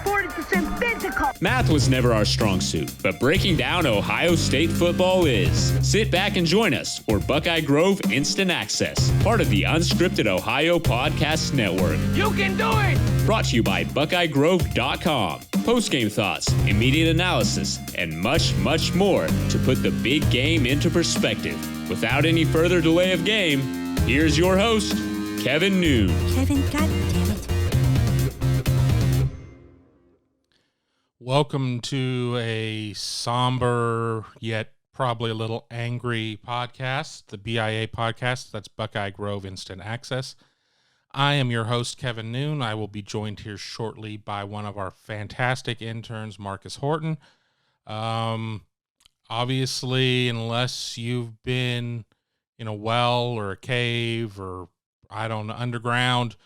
40% physical. Math was never our strong suit, but breaking down Ohio State football is. Sit back and join us for Buckeye Grove Instant Access, part of the Unscripted Ohio Podcast Network. You can do it! Brought to you by BuckeyeGrove.com. Post-game thoughts, immediate analysis, and much, much more to put the big game into perspective. Without any further delay of game, here's your host, Kevin Noon. Kevin, goddammit. Welcome to a somber yet probably a little angry podcast, the BIA podcast. That's Buckeye Grove Instant Access. I am your host, Kevin Noon. I will be joined here shortly by one of our fantastic interns, Marcus Horton. Obviously, unless you've been in a well or a cave or, I don't know, underground,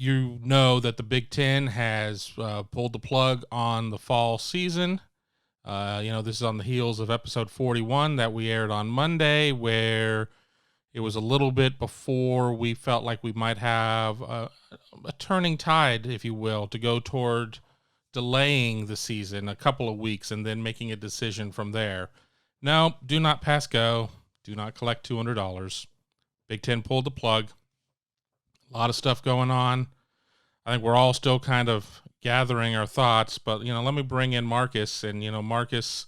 you know that the Big Ten has pulled the plug on the fall season. This is on the heels of episode 41 that we aired on Monday, where it was a little bit before we felt like we might have a turning tide, if you will, to go toward delaying the season a couple of weeks and then making a decision from there. No, do not pass go. Do not collect $200. Big Ten pulled the plug. A lot of stuff going on. I think we're all still kind of gathering our thoughts, but, let me bring in Marcus. And, Marcus,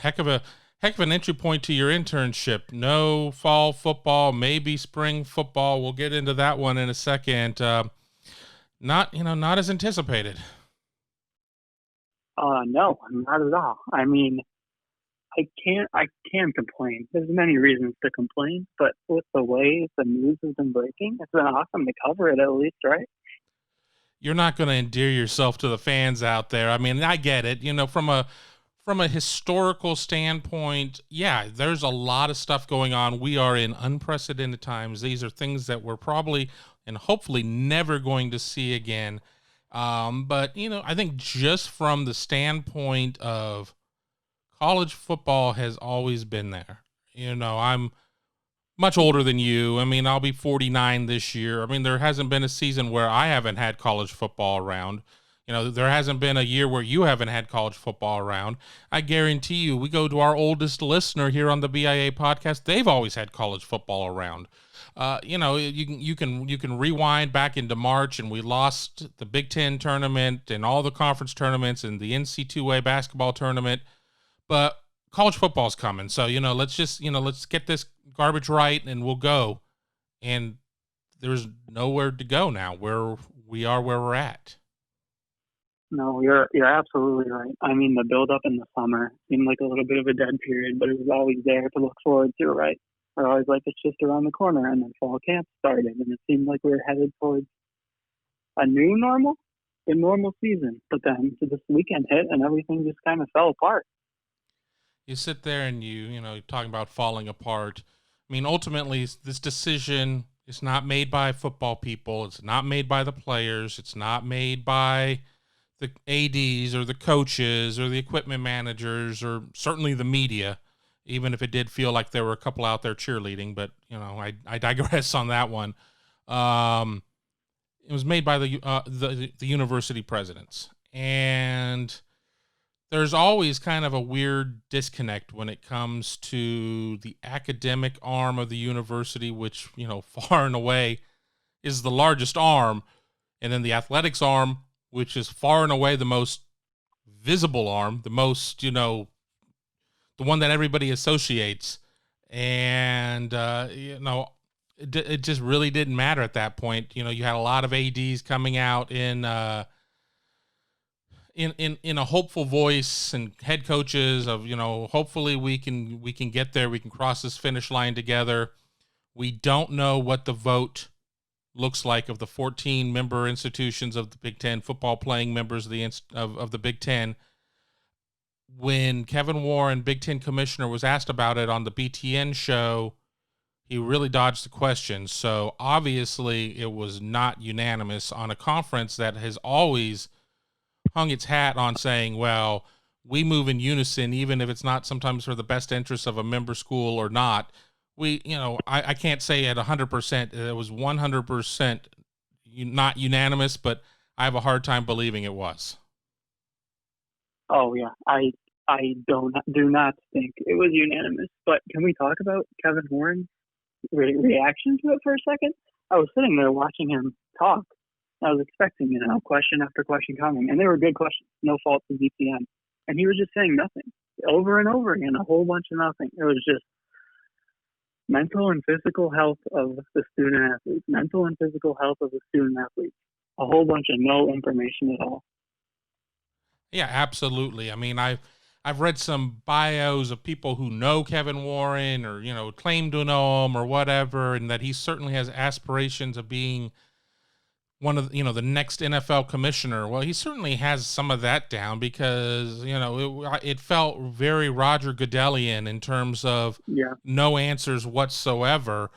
heck of an entry point to your internship. No fall football, maybe spring football. We'll get into that one in a second. Not as anticipated. No, not at all. I mean, I can't complain. There's many reasons to complain, but with the way the news has been breaking, it's been awesome to cover it at least, right? You're not going to endear yourself to the fans out there. I mean, I get it. From a historical standpoint, yeah, there's a lot of stuff going on. We are in unprecedented times. These are things that we're probably and hopefully never going to see again. But I think just from the standpoint of college football has always been there. I'm much older than you. I mean, I'll be 49 this year. I mean, there hasn't been a season where I haven't had college football around. There hasn't been a year where you haven't had college football around. I guarantee you, we go to our oldest listener here on the BIA podcast, they've always had college football around. You can rewind back into March, and we lost the Big Ten tournament and all the conference tournaments and the NC2A basketball tournament. But college football's coming. So, let's get this garbage right and we'll go. And there's nowhere to go now. Where we're at. No, you're absolutely right. I mean, the build up in the summer seemed like a little bit of a dead period, but it was always there to look forward to, right? We're always like, it's just around the corner, and then fall camp started, and it seemed like we were headed towards a new normal, the normal season. But then this weekend hit, and everything just kind of fell apart. You sit there and you're talking about falling apart. I mean, ultimately, this decision is not made by football people. It's not made by the players. It's not made by the ADs or the coaches or the equipment managers or certainly the media, even if it did feel like there were a couple out there cheerleading. But, I digress on that one. It was made by the university presidents. And there's always kind of a weird disconnect when it comes to the academic arm of the university, which, far and away is the largest arm. And then the athletics arm, which is far and away the most visible arm, the most, the one that everybody associates. And, it just really didn't matter at that point. You had a lot of ADs coming out in a hopeful voice, and head coaches of, hopefully we can get there. We can cross this finish line together. We don't know what the vote looks like of the 14 member institutions of the Big Ten, football playing members of the Big Ten. When Kevin Warren, Big Ten commissioner, was asked about it on the BTN show, he really dodged the question. So obviously it was not unanimous on a conference that has always hung its hat on saying, well, we move in unison, even if it's not sometimes for the best interest of a member school or not. I can't say at 100%, it was 100% not unanimous, but I have a hard time believing it was. Oh yeah, I do not think it was unanimous. But can we talk about Kevin Warren's reaction to it for a second? I was sitting there watching him talk. I was expecting, question after question coming, and they were good questions, no fault to DTM. And he was just saying nothing over and over again, a whole bunch of nothing. It was just mental and physical health of the student athletes, mental and physical health of the student athletes, a whole bunch of no information at all. Yeah, absolutely. I mean, I've read some bios of people who know Kevin Warren or, claim to know him or whatever, and that he certainly has aspirations of being one of, the next NFL commissioner. Well, he certainly has some of that down because, it felt very Roger Goodelian in terms of no answers whatsoever.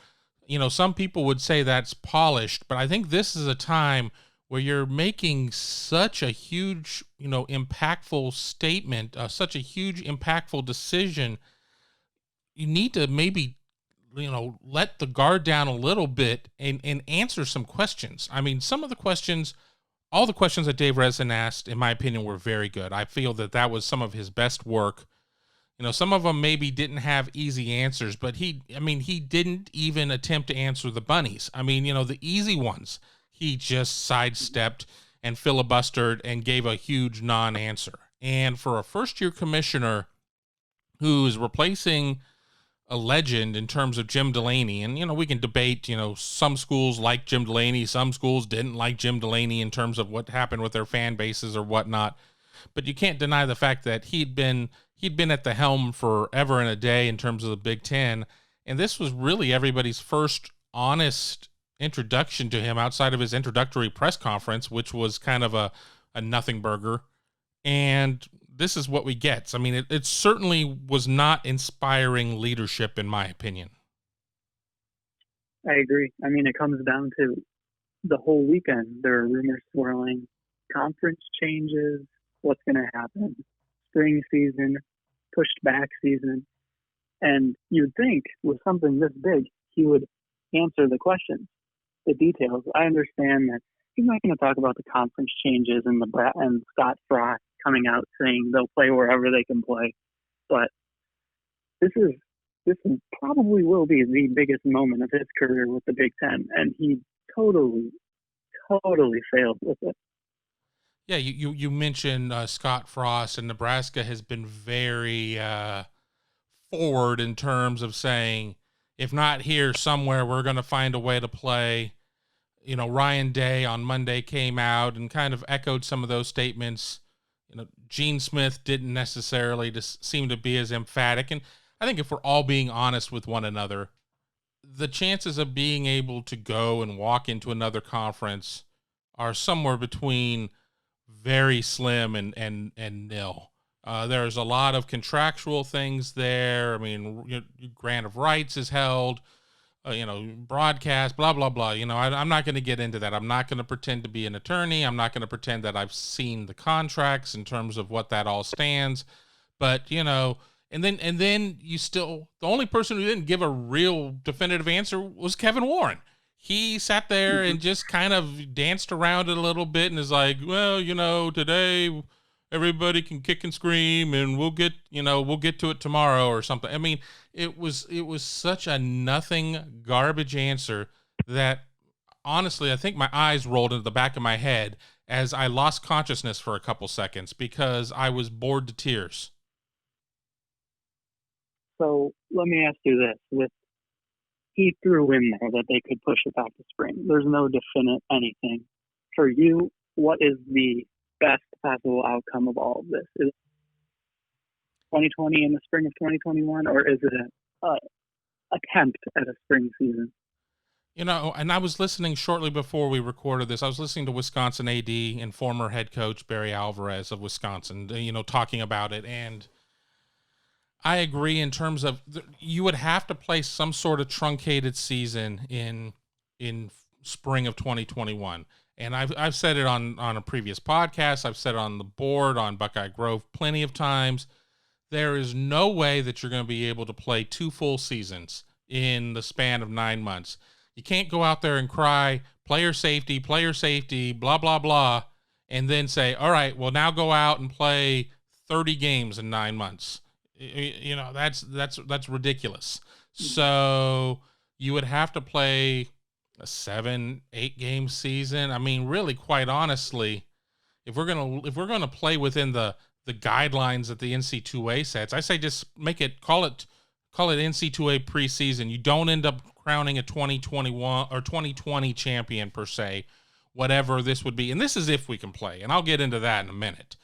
Some people would say that's polished, but I think this is a time where you're making such a huge, impactful statement, such a huge, impactful decision. You need to maybe, let the guard down a little bit and answer some questions. I mean, some of the questions, all the questions that Dave Resnick asked, in my opinion, were very good. I feel that was some of his best work. Some of them maybe didn't have easy answers, but he didn't even attempt to answer the bunnies. I mean, the easy ones, he just sidestepped and filibustered and gave a huge non-answer. And for a first-year commissioner who is replacing a legend in terms of Jim Delaney, and, we can debate, some schools like Jim Delaney, some schools didn't like Jim Delaney in terms of what happened with their fan bases or whatnot. But you can't deny the fact that he'd been at the helm forever and a day in terms of the Big Ten. And this was really everybody's first honest introduction to him outside of his introductory press conference, which was kind of a nothing burger. And this is what we get. I mean, it certainly was not inspiring leadership, in my opinion. I agree. I mean, it comes down to the whole weekend. There are rumors swirling, conference changes, what's going to happen, spring season, pushed back season. And you'd think with something this big, he would answer the questions, the details. I understand that he's not going to talk about the conference changes and Scott Frost coming out saying they'll play wherever they can play. But this probably will be the biggest moment of his career with the Big Ten, and he totally failed with it. Yeah, you mentioned Scott Frost, and Nebraska has been very forward in terms of saying, if not here, somewhere, we're going to find a way to play. Ryan Day on Monday came out and kind of echoed some of those statements. Gene Smith didn't necessarily seem to be as emphatic. And I think if we're all being honest with one another, the chances of being able to go and walk into another conference are somewhere between very slim and nil. There's a lot of contractual things there. I mean, grant of rights is held, broadcast, blah, blah, blah. I'm not going to get into that. I'm not going to pretend to be an attorney. I'm not going to pretend that I've seen the contracts in terms of what that all stands. But, and then you still, the only person who didn't give a real definitive answer was Kevin Warren. He sat there and just kind of danced around it a little bit and is like, well, today everybody can kick and scream and we'll get to it tomorrow or something. I mean, it was such a nothing garbage answer that honestly, I think my eyes rolled into the back of my head as I lost consciousness for a couple seconds because I was bored to tears. So let me ask you this. He threw in there that they could push it back to spring. There's no definite anything. For you, what is the best possible outcome of all of this? Is it 2020 in the spring of 2021, or is it an attempt at a spring season? And I was listening shortly before we recorded this. I was listening to Wisconsin AD and former head coach Barry Alvarez of Wisconsin, talking about it. And I agree in terms of you would have to play some sort of truncated season in spring of 2021. And I've said it on a previous podcast. I've said it on the board on Buckeye Grove plenty of times. There is no way that you're going to be able to play 2 full seasons in the span of 9 months. You can't go out there and cry, player safety, blah, blah, blah, and then say, all right, well, now go out and play 30 games in 9 months. You know, that's ridiculous. So you would have to play a 7-8 game season. I mean, really, quite honestly, if we're gonna play within the guidelines that the NC2A sets, I say just call it NC2A preseason. You don't end up crowning a 2021 or 2020 champion per se, whatever this would be. And this is if we can play, and I'll get into that in a minute.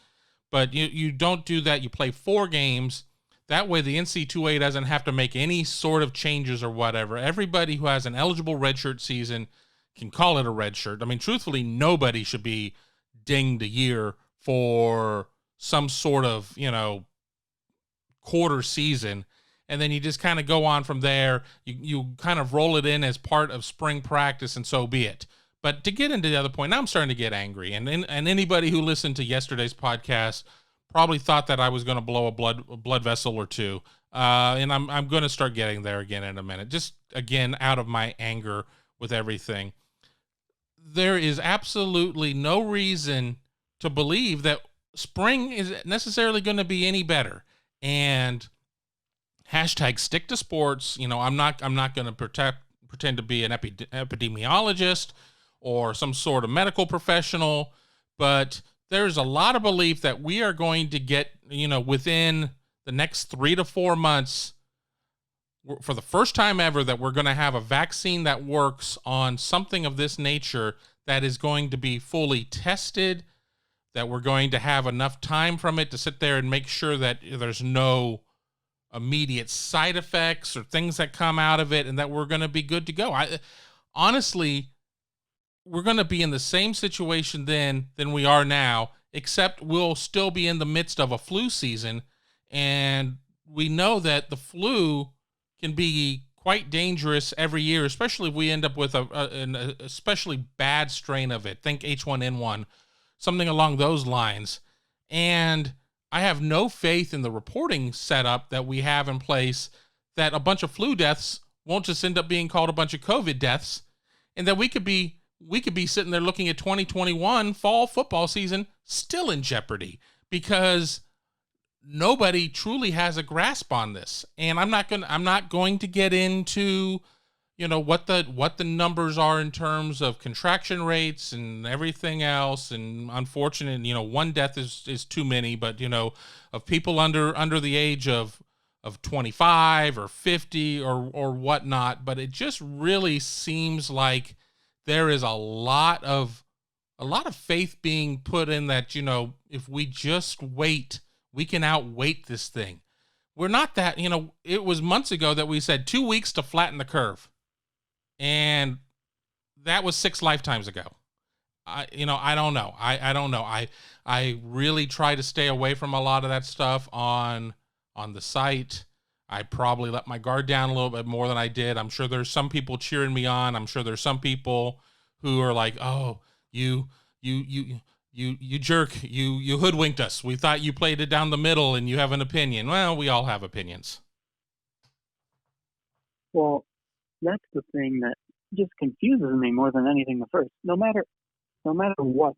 But you don't do that. You play 4 games. That way the NC2A doesn't have to make any sort of changes or whatever. Everybody who has an eligible redshirt season can call it a redshirt. I mean, truthfully, nobody should be dinged a year for some sort of, quarter season. And then you just kind of go on from there. You kind of roll it in as part of spring practice, and so be it. But to get into the other point, now I'm starting to get angry. And anybody who listened to yesterday's podcast probably thought that I was going to blow a blood vessel or two. And I'm going to start getting there again in a minute. Just, again, out of my anger with everything. There is absolutely no reason to believe that spring is necessarily going to be any better. And hashtag stick to sports. I'm not going to pretend to be an epidemiologist or some sort of medical professional, but there's a lot of belief that we are going to get, within the next 3 to 4 months, for the first time ever, that we're going to have a vaccine that works on something of this nature that is going to be fully tested, that we're going to have enough time from it to sit there and make sure that there's no immediate side effects or things that come out of it, and that we're going to be good to go. Honestly, we're going to be in the same situation then than we are now, except we'll still be in the midst of a flu season. And we know that the flu can be quite dangerous every year, especially if we end up with an especially bad strain of it. Think H1N1, something along those lines. And I have no faith in the reporting setup that we have in place, that a bunch of flu deaths won't just end up being called a bunch of COVID deaths, and that we could be sitting there looking at 2021 fall football season still in jeopardy because nobody truly has a grasp on this. And I'm not going to get into, what the numbers are in terms of contraction rates and everything else. And unfortunate, one death is too many, but of people under the age of 25 or 50 or whatnot. But it just really seems like there is a lot of faith being put in that, if we just wait, we can outwait this thing. We're not that, it was months ago that we said 2 weeks to flatten the curve. And that was 6 lifetimes ago. I don't know. I don't know. I really try to stay away from a lot of that stuff on the site. I probably let my guard down a little bit more than I did. I'm sure there's some people cheering me on. I'm sure there's some people who are like, oh, you jerk, you hoodwinked us. We thought you played it down the middle and you have an opinion. Well, we all have opinions. Well, that's the thing that just confuses me more than anything at first. No matter what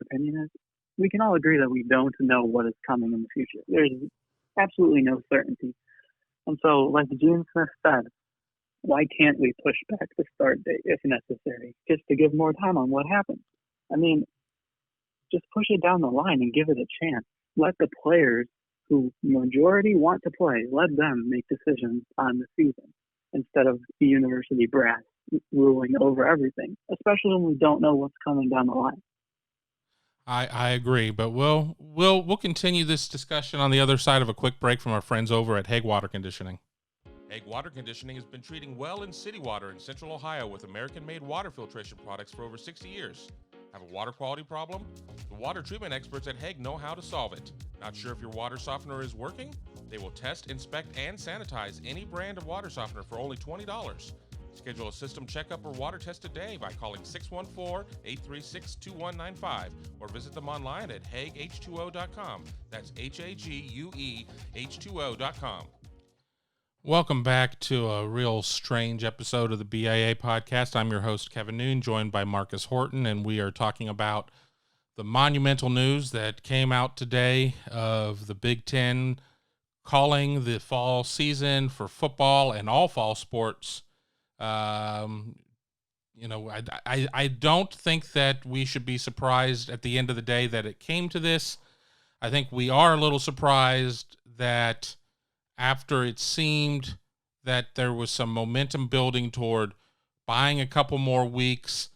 opinion is, we can all agree that we don't know what is coming in the future. There's absolutely no certainty. And so, like Gene Smith said, why can't we push back the start date if necessary, just to give more time on what happens? I mean, just push it down the line and give it a chance. Let the players who majority want to play, let them make decisions on the season instead of the university brass ruling over everything, especially when we don't know what's coming down the line. I agree, but we'll continue this discussion on the other side of a quick break from our friends over at Hague Water Conditioning. Hague Water Conditioning has been treating well in city water in Central Ohio with American-made water filtration products for over 60 years. Have a water quality problem? The water treatment experts at Hague know how to solve it. Not sure if your water softener is working? They will test, inspect, and sanitize any brand of water softener for only $20. Schedule a system checkup or water test today by calling 614-836-2195 or visit them online at HagueH2O.com. That's HAGUE H2O.com. Welcome back to a real strange episode of the BIA podcast. I'm your host, Kevin Noon, joined by Marcus Horton, and we are talking about the monumental news that came out today of the Big Ten calling the fall season for football and all fall sports. I don't think that we should be surprised at the end of the day that it came to this. I think we are a little surprised that after it seemed that there was some momentum building toward buying a couple more weeks,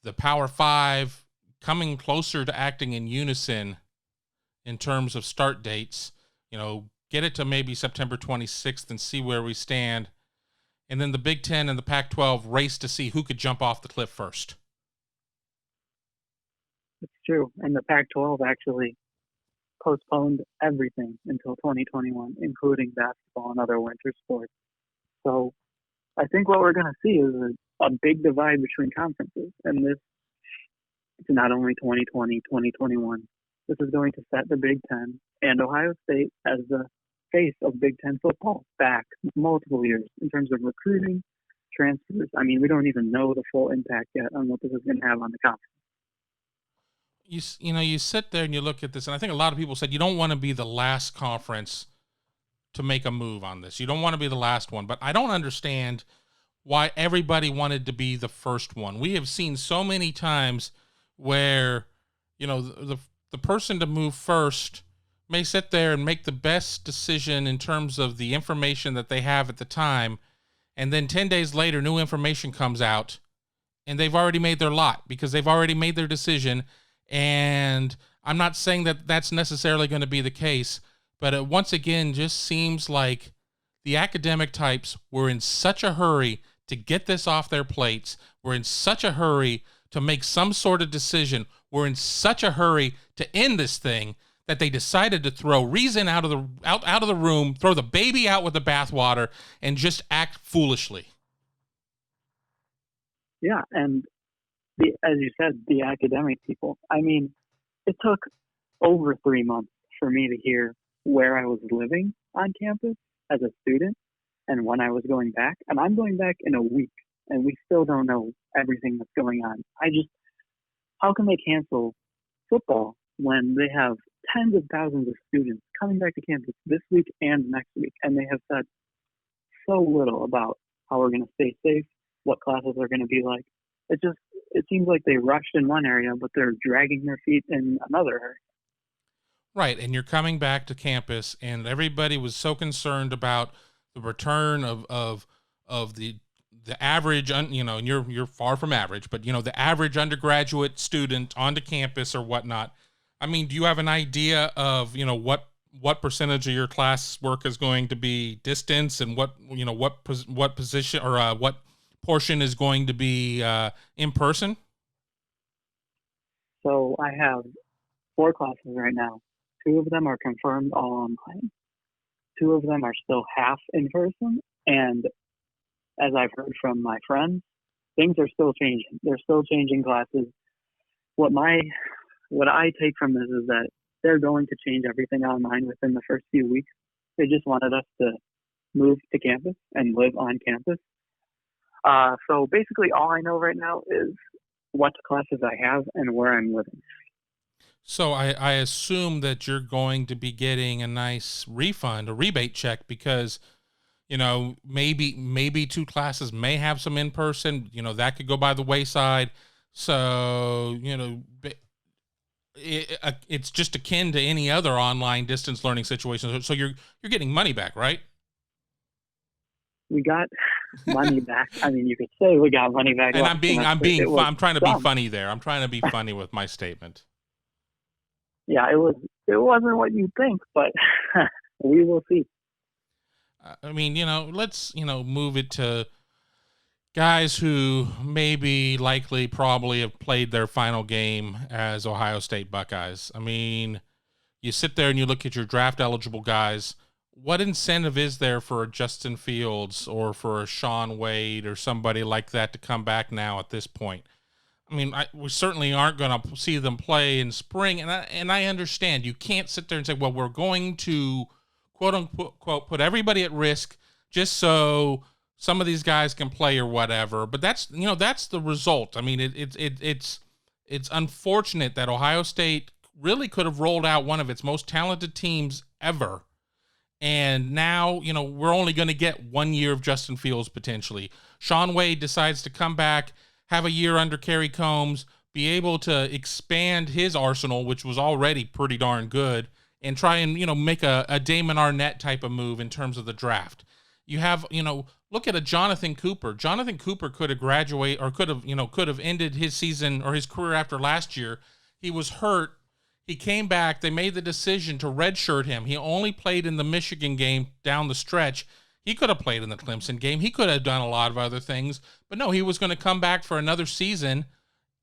the Power Five coming closer to acting in unison in terms of start dates, get it to maybe September 26th and see where we stand. And then the Big Ten and the Pac-12 race to see who could jump off the cliff first. It's true. And the Pac-12 actually postponed everything until 2021, including basketball and other winter sports. So I think what we're going to see is a big divide between conferences. And this is not only 2020, 2021. This is going to set the Big Ten and Ohio State as the face of Big Ten football back multiple years in terms of recruiting, transfers. I mean, we don't even know the full impact yet on what this is going to have on the conference. You sit there and you look at this, and I think a lot of people said you don't want to be the last conference to make a move on this. You don't want to be the last one, but I don't understand why everybody wanted to be the first one. We have seen so many times where, the person to move first may sit there and make the best decision in terms of the information that they have at the time, and then 10 days later, new information comes out, and they've already made their lot because they've already made their decision. And I'm not saying that that's necessarily going to be the case, but it once again just seems like the academic types were in such a hurry to get this off their plates. We're in such a hurry to make some sort of decision. We're in such a hurry to end this thing that they decided to throw reason out of the room, throw the baby out with the bathwater, and just act foolishly. Yeah, and as you said, the academic people. I mean, it took over 3 months for me to hear where I was living on campus as a student and when I was going back. And I'm going back in a week, and we still don't know everything that's going on. How can they cancel football when they have tens of thousands of students coming back to campus this week and next week? And they have said so little about how we're going to stay safe, what classes are going to be like. It seems like they rushed in one area, but they're dragging their feet in another area. Right, and you're coming back to campus, and everybody was so concerned about the return of the average, and you're far from average, but the average undergraduate student onto campus or whatnot. I mean, do you have an idea of what percentage of your class work is going to be distance, and what position or what portion is going to be in person? So I have 4 classes right now. 2 of them are confirmed all online. 2 of them are still half in person. And as I've heard from my friends, things are still changing. They're still changing classes. What I take from this is that they're going to change everything online within the first few weeks. They just wanted us to move to campus and live on campus. So basically all I know right now is what classes I have and where I'm living. So I assume that you're going to be getting a nice refund, a rebate check, because, maybe 2 classes may have some in person, that could go by the wayside. So, it's just akin to any other online distance learning situation. So you're getting money back, right? We got money back. I mean, you could say we got money back. And I'm trying to be funny there. I'm trying to be funny with my statement. Yeah, it wasn't what you think, but we will see. I mean, let's, move it to guys who probably have played their final game as Ohio State Buckeyes. I mean, you sit there and you look at your draft eligible guys. What incentive is there for a Justin Fields or for a Sean Wade or somebody like that to come back now at this point? I mean, we certainly aren't going to see them play in spring, and I understand you can't sit there and say, well, we're going to quote unquote put everybody at risk just so some of these guys can play or whatever. But that's the result. I mean, it's unfortunate that Ohio State really could have rolled out one of its most talented teams ever. And now, we're only going to get 1 year of Justin Fields potentially. Sean Wade decides to come back, have a year under Kerry Combs, be able to expand his arsenal, which was already pretty darn good, and try and, make a Damon Arnett type of move in terms of the draft. You have, look at a Jonathan Cooper. Jonathan Cooper could have graduated or could have ended his season or his career after last year. He was hurt. He came back. They made the decision to redshirt him. He only played in the Michigan game down the stretch. He could have played in the Clemson game. He could have done a lot of other things. But no, he was going to come back for another season,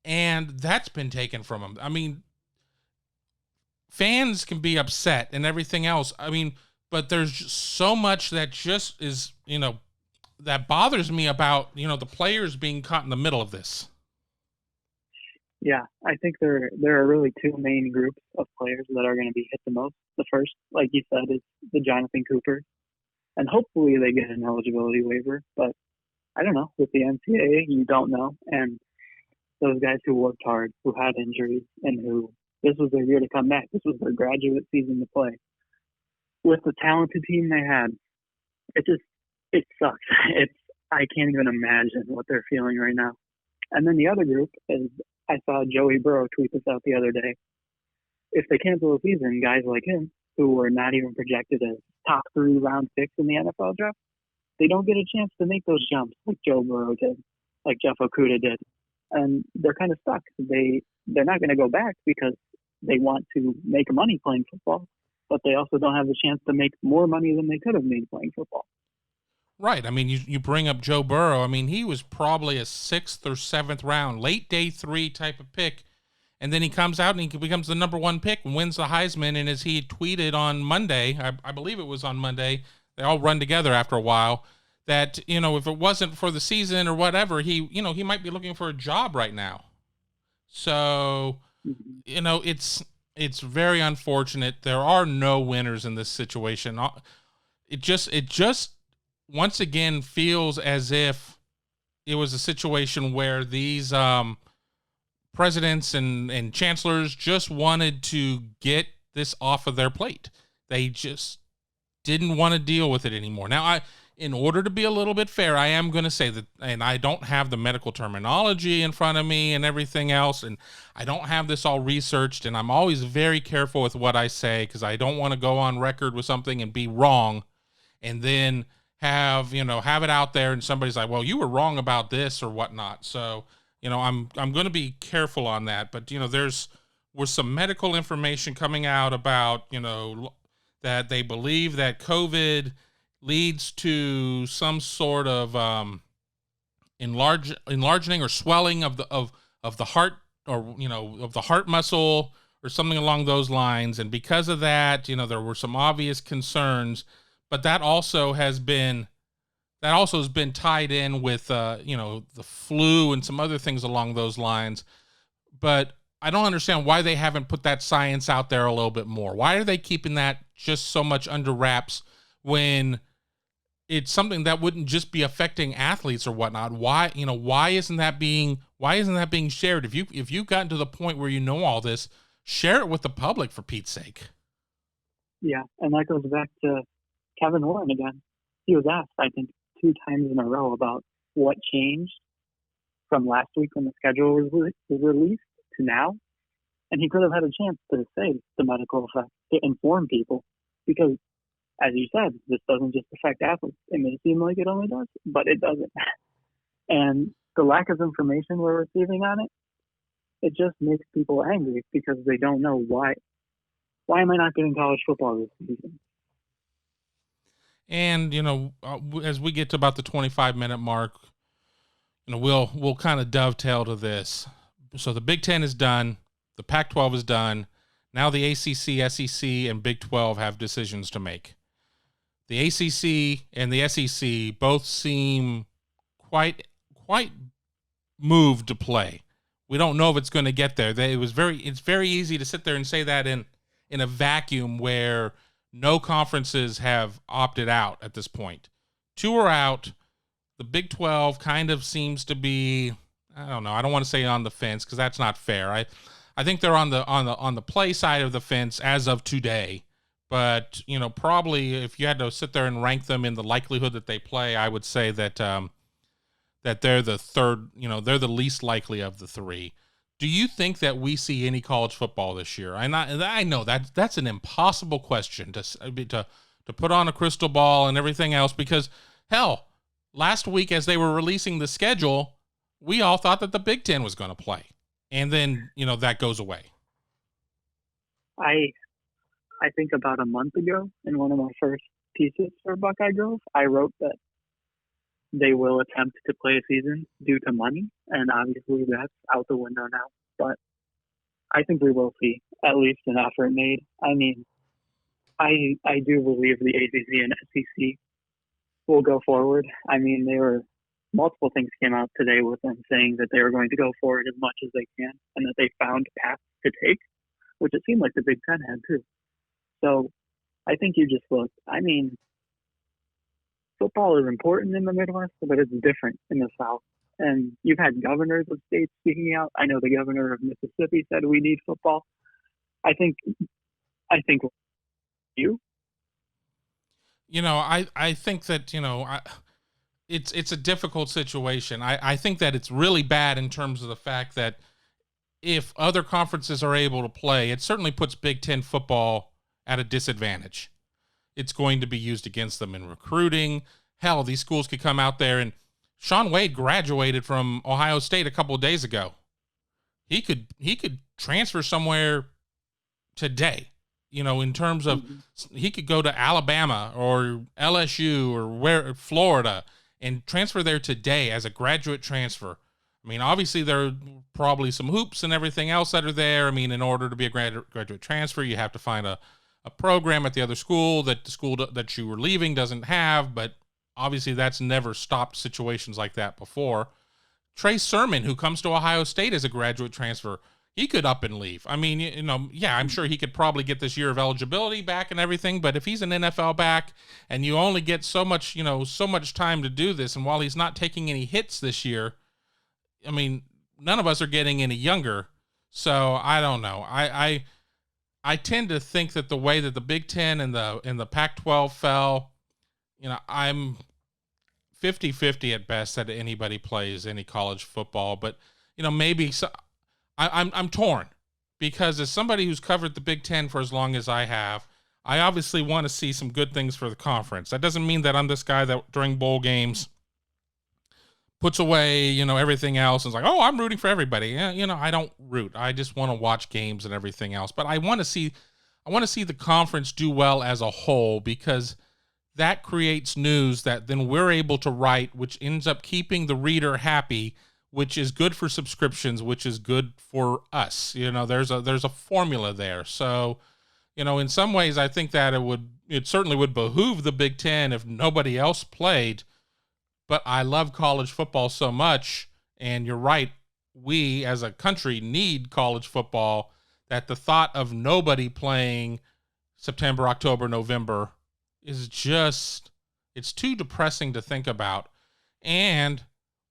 and that's been taken from him. I mean, fans can be upset and everything else. I mean, but there's just so much that just is, that bothers me about, the players being caught in the middle of this. Yeah, I think there are really two main groups of players that are going to be hit the most. The first, like you said, is the Jonathan Cooper, and hopefully they get an eligibility waiver. But I don't know. With the NCAA, you don't know. And those guys who worked hard, who had injuries, and who this was their year to come back. This was their graduate season to play. With the talented team they had, it sucks. I can't even imagine what they're feeling right now. And then the other group is, I saw Joey Burrow tweet this out the other day. If they cancel the season, guys like him, who were not even projected as top 3 round picks in the NFL draft, they don't get a chance to make those jumps like Joe Burrow did, like Jeff Okudah did. And they're kind of stuck. They're not going to go back because they want to make money playing football, but they also don't have the chance to make more money than they could have made playing football. Right. I mean, you bring up Joe Burrow. I mean, he was probably a 6th or 7th round, late day 3 type of pick. And then he comes out and he becomes the number 1 pick and wins the Heisman. And as he tweeted on Monday, I believe it was on Monday, they all run together after a while, that, if it wasn't for the season or whatever, he might be looking for a job right now. So, it's very unfortunate. There are no winners in this situation. It just once again feels as if it was a situation where these presidents and chancellors just wanted to get this off of their plate. They just didn't want to deal with it anymore. Now, in order to be a little bit fair, I am going to say that, and I don't have the medical terminology in front of me and everything else, and I don't have this all researched, and I'm always very careful with what I say because I don't want to go on record with something and be wrong, and then have it out there and somebody's like, well, you were wrong about this or whatnot. So, I'm going to be careful on that. But, was some medical information coming out about, that they believe that COVID leads to some sort of enlarging or swelling of the heart, or of the heart muscle or something along those lines. And because of that, there were some obvious concerns, but that also has been tied in with the flu and some other things along those lines. But I don't understand why they haven't put that science out there a little bit more. Why are they keeping that just so much under wraps when it's something that wouldn't just be affecting athletes or whatnot? Why isn't that being shared? If you've gotten to the point where you know all this, share it with the public, for Pete's sake. Yeah, and that goes back to Kevin Warren again. He was asked, I think, 2 times in a row about what changed from last week when the schedule was released to now. And he could have had a chance to say the medical effect, to inform people, because, as you said, this doesn't just affect athletes. It may seem like it only does, but it doesn't. And the lack of information we're receiving on it, it just makes people angry because they don't know why. Why am I not getting college football this season? And, as we get to about the 25-minute mark, we'll kind of dovetail to this. So the Big Ten is done. The Pac-12 is done. Now the ACC, SEC, and Big 12 have decisions to make. The ACC and the SEC both seem quite moved to play. We don't know if it's going to get there. It's very easy to sit there and say that in a vacuum where no conferences have opted out at this point. Two are out. The Big 12 kind of seems to be, I don't know, I don't want to say on the fence because that's not fair. I think they're on the play side of the fence as of today. But, probably if you had to sit there and rank them in the likelihood that they play, I would say that that they're the third, they're the least likely of the three. Do you think that we see any college football this year? I know that's an impossible question to put on a crystal ball and everything else because, hell, last week as they were releasing the schedule, we all thought that the Big Ten was going to play. And then, that goes away. I think about a month ago in one of my first pieces for Buckeye Grove, I wrote that they will attempt to play a season due to money, and obviously that's out the window now. But I think we will see at least an effort made. I mean, I do believe the ACC and SEC will go forward. I mean, multiple things came out today with them saying that they were going to go forward as much as they can and that they found paths to take, which it seemed like the Big Ten had too. So I think you just look, I mean, football is important in the Midwest, but it's different in the South. And you've had governors of states speaking out. I know the governor of Mississippi said we need football. I think you. I think that, it's a difficult situation. I think that it's really bad in terms of the fact that if other conferences are able to play, it certainly puts Big Ten football at a disadvantage. It's going to be used against them in recruiting. Hell, these schools could come out there and Shaun Wade graduated from Ohio State a couple of days ago. He could transfer somewhere today, in terms of he could go to Alabama or LSU or Florida and transfer there today as a graduate transfer. I mean, obviously there are probably some hoops and everything else that are there. I mean, in order to be a graduate transfer, you have to find a program at the other school that the school that you were leaving doesn't have, but obviously that's never stopped situations like that before. Trey Sermon, who comes to Ohio State as a graduate transfer, he could up and leave. I mean, I'm sure he could probably get this year of eligibility back and everything, but if he's an NFL back and you only get so much time to do this, and while he's not taking any hits this year, I mean, none of us are getting any younger, so I don't know. I tend to think that the way that the Big Ten and the Pac-12 fell, I'm 50-50 at best that anybody plays any college football, but maybe I'm torn because as somebody who's covered the Big Ten for as long as I have, I obviously want to see some good things for the conference. That doesn't mean that I'm this guy that during bowl games puts away, everything else and is like, oh, I'm rooting for everybody. I don't root. I just want to watch games and everything else. But I want to see the conference do well as a whole because that creates news that then we're able to write, which ends up keeping the reader happy, which is good for subscriptions, which is good for us. There's a formula there. So, in some ways, I think that it certainly would behoove the Big Ten if nobody else played. But I love college football so much, and you're right, we as a country need college football, that the thought of nobody playing September, October, November is it's too depressing to think about. And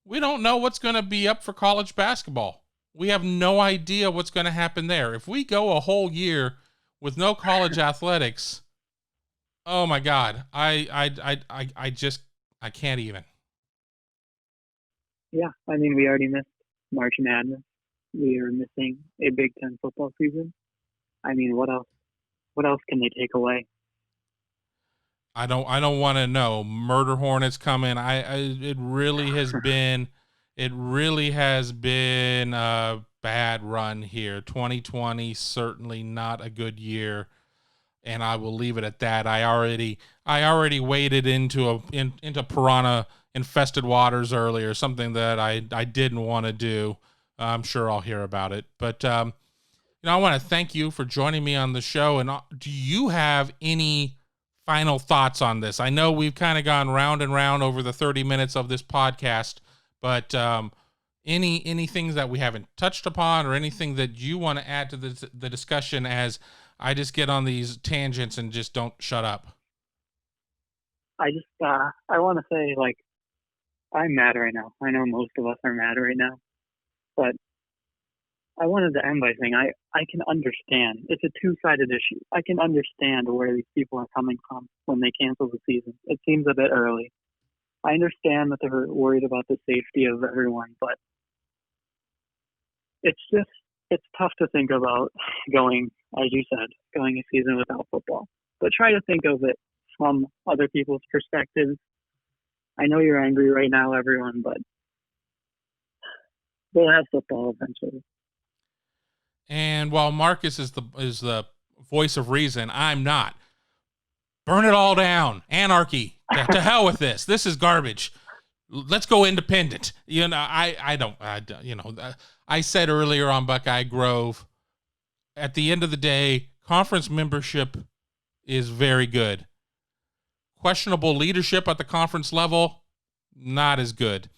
we don't know what's going to be up for college basketball. We have no idea what's going to happen there. If we go a whole year with no college athletics, oh my God, I can't even. Yeah, I mean, we already missed March Madness. We are missing a Big Ten football season. I mean, what else? What else can they take away? I don't want to know. Murder Hornets coming. It really has been a bad run here. 2020 certainly not a good year, and I will leave it at that. I already waded into piranha infested waters earlier, something that I didn't want to do. I'm sure I'll hear about it, but I want to thank you for joining me on the show. And do you have any final thoughts on this? I know we've kind of gone round and round over the 30 minutes of this podcast, but any things that we haven't touched upon or anything that you want to add to the discussion as I just get on these tangents and just don't shut up? I want to say, like, I'm mad right now. I know most of us are mad right now, but I wanted to end by saying I can understand. It's a two-sided issue. I can understand where these people are coming from when they cancel the season. It seems a bit early. I understand that they're worried about the safety of everyone, but it's tough to think about going, as you said, going a season without football. But try to think of it from other people's perspectives. I know you're angry right now, everyone, but we'll have football eventually. And while Marcus is the voice of reason, I'm not. Burn it all down. Anarchy. To hell with this. This is garbage. Let's go independent. You know, I said earlier on Buckeye Grove, at the end of the day, conference membership is very good. Questionable leadership at the conference level, not as good.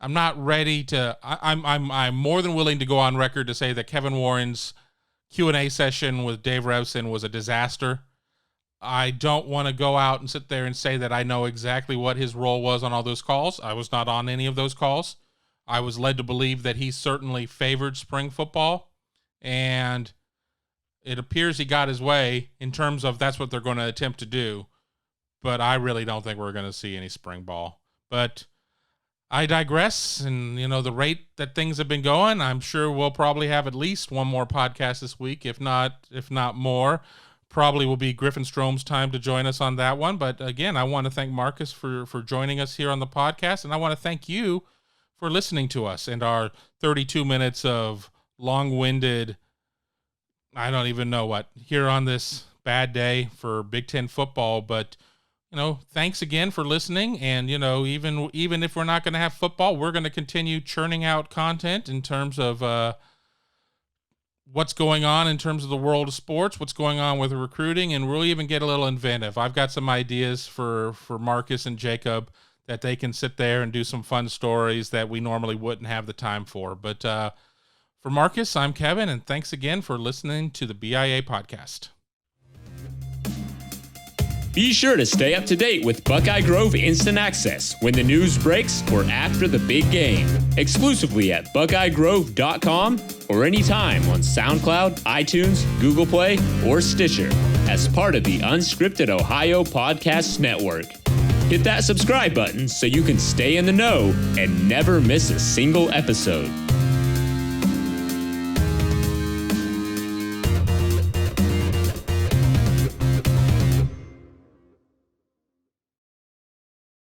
I'm not ready to. I'm more than willing to go on record to say that Kevin Warren's Q&A session with Dave Revson was a disaster. I don't want to go out and sit there and say that I know exactly what his role was on all those calls. I was not on any of those calls. I was led to believe that he certainly favored spring football, and it appears he got his way in terms of that's what they're going to attempt to do. But I really don't think we're going to see any spring ball. But I digress, and the rate that things have been going, I'm sure we'll probably have at least one more podcast this week, if not more. Probably will be Griffin Strome's time to join us on that one. But again, I want to thank Marcus for joining us here on the podcast, and I want to thank you for listening to us and our 32 minutes of long-winded, I don't even know what, here on this bad day for Big Ten football. But thanks again for listening. And, even if we're not going to have football, we're going to continue churning out content in terms of what's going on in terms of the world of sports, what's going on with recruiting, and we'll even get a little inventive. I've got some ideas for Marcus and Jacob that they can sit there and do some fun stories that we normally wouldn't have the time for. But for Marcus, I'm Kevin, and thanks again for listening to the BIA podcast. Be sure to stay up to date with Buckeye Grove Instant Access when the news breaks or after the big game, exclusively at BuckeyeGrove.com or anytime on SoundCloud, iTunes, Google Play, or Stitcher as part of the Unscripted Ohio Podcasts Network. Hit that subscribe button so you can stay in the know and never miss a single episode.